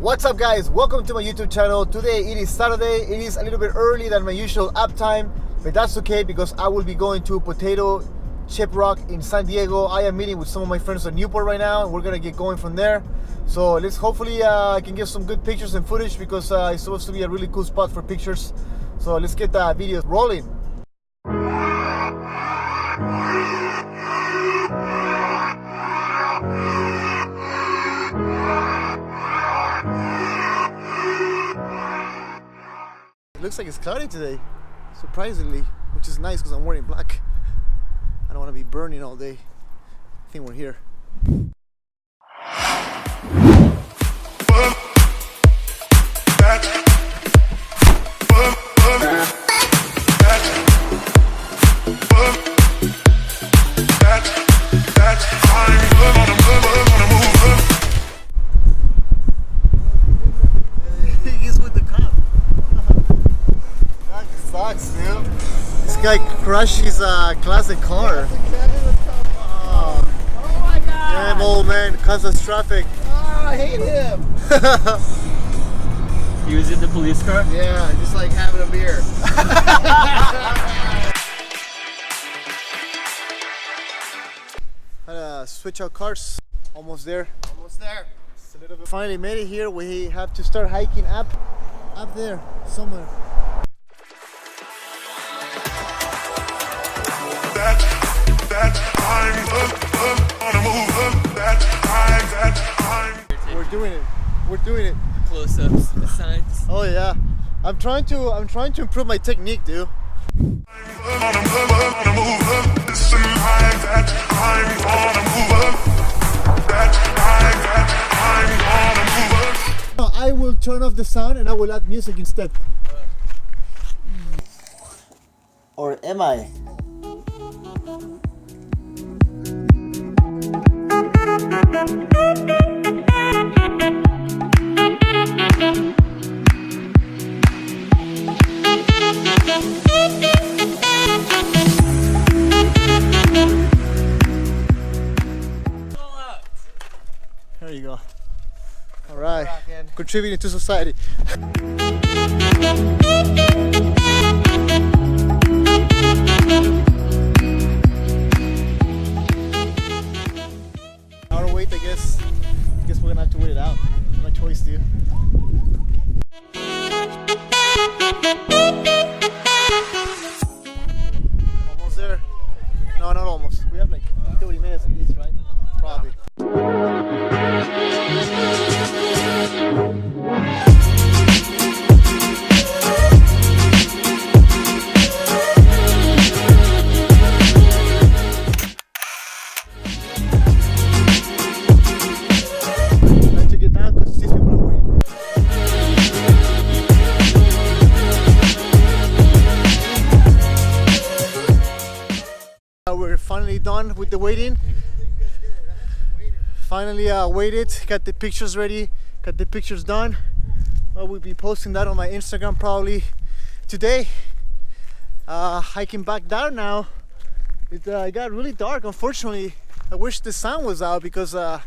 What's up guys, welcome to my YouTube channel. Today it is Saturday. It is a little bit early than my usual up time, but that's okay because I will be going to Potato Chip Rock in San Diego. I am meeting with some of my friends at Newport right now and we're gonna get going from there. So let's hopefully I can get some good pictures and footage because it's supposed to be a really cool spot for pictures. So let's get the video rolling. It looks like it's cloudy today, surprisingly, which is nice because I'm wearing black. I don't want to be burning all day. I think we're here. This guy crushed his classic car. Oh my god! Damn old man, causes traffic. Oh, I hate him. He was in the police car? Yeah, just like having a beer. Had to switch out cars. Almost there. Almost there. Just a little bit. Finally made it here. We have to start hiking up there somewhere. We're doing it. Close-ups, the signs. Oh yeah. I'm trying to improve my technique, dude. I will turn off the sound and I will add music instead. Or am I? There you go. All right, contributing to society. Hour wait, I guess we're gonna have to wait it out. No choice, dude. Almost there. No, not almost. We have like 30 minutes at least, right? Probably. We're finally done with the waiting. Finally waited, got the pictures ready, got the pictures done. I will be posting that on my Instagram probably today. Hiking back down now. It got really dark, unfortunately. I wish the sun was out because I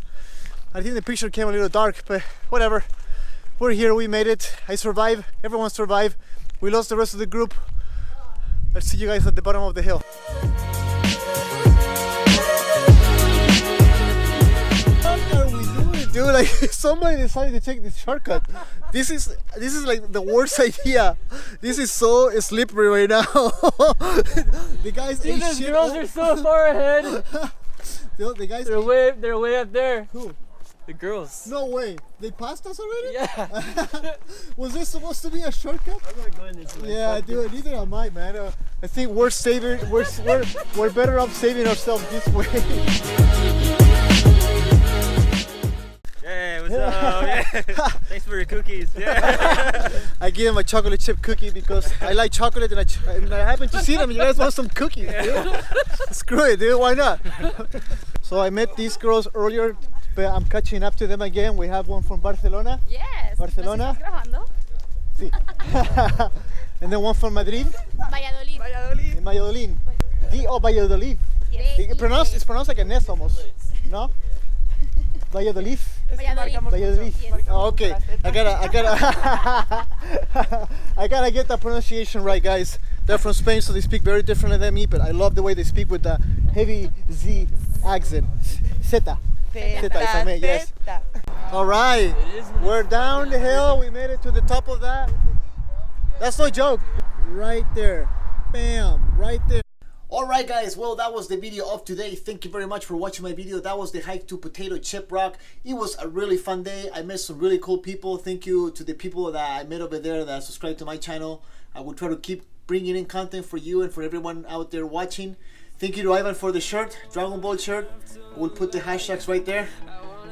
think the picture came a little dark, but whatever. We're here, we made it. I survived, everyone survived. We lost the rest of the group. I'll see you guys at the bottom of the hill. Dude, like somebody decided to take this shortcut. This is like the worst idea. This is so slippery right now. The guys, dude, those girls are so far ahead. The guys, they're way up there. Who? The girls. No way. They passed us already? Yeah. Was this supposed to be a shortcut? I'm not going this way. Yeah, dude. Neither am I, man. I think we're better off saving ourselves this way. Hey, what's up? Yeah. Thanks for your cookies. Yeah. I gave him a chocolate chip cookie because I like chocolate and I happen to see them. You guys want some cookies, dude? Screw it, dude. Why not? So I met these girls earlier, but I'm catching up to them again. We have one from Barcelona. Yes. Barcelona. Sí. And then one from Madrid. Valladolid. Valladolid. In Valladolid. Valladolid. Yes. It's pronounced like an S almost. No? Valladolid. Valladolid. Oh, okay. I gotta get the pronunciation right, guys. They're from Spain, so they speak very differently than me, but I love the way they speak with the heavy Z accent. Zeta. Zeta, if I may, yes. All right, we're down the hill. We made it to the top of that. That's no joke. Right there. Bam, right there. Alright guys, well that was the video of today. Thank you very much for watching my video. That was the hike to Potato Chip Rock. It was a really fun day. I met some really cool people. Thank you to the people that I met over there that subscribed to my channel. I will try to keep bringing in content for you and for everyone out there watching. Thank you to Ivan for the shirt, Dragon Ball shirt. We'll put the hashtags right there.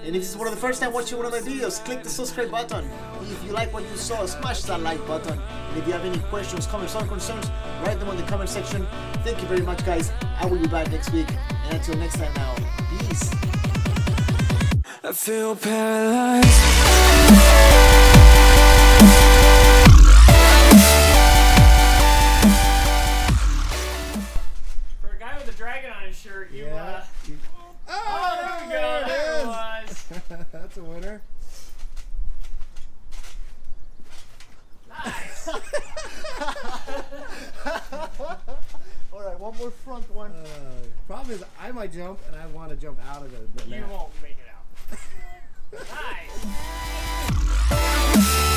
And if this is one of the first time watching one of my videos, click the subscribe button. If you like what you saw, smash that like button. And if you have any questions, comments, or concerns, write them on the comment section. Thank you very much guys. I will be back next week. And until next time now, peace. I feel paralyzed. For a guy with a dragon on his shirt, you oh, there we go. There it was. That's a winner. Nice. Alright, one more front one. Problem is, I might jump, and I want to jump out of the net. You won't make it out. Nice.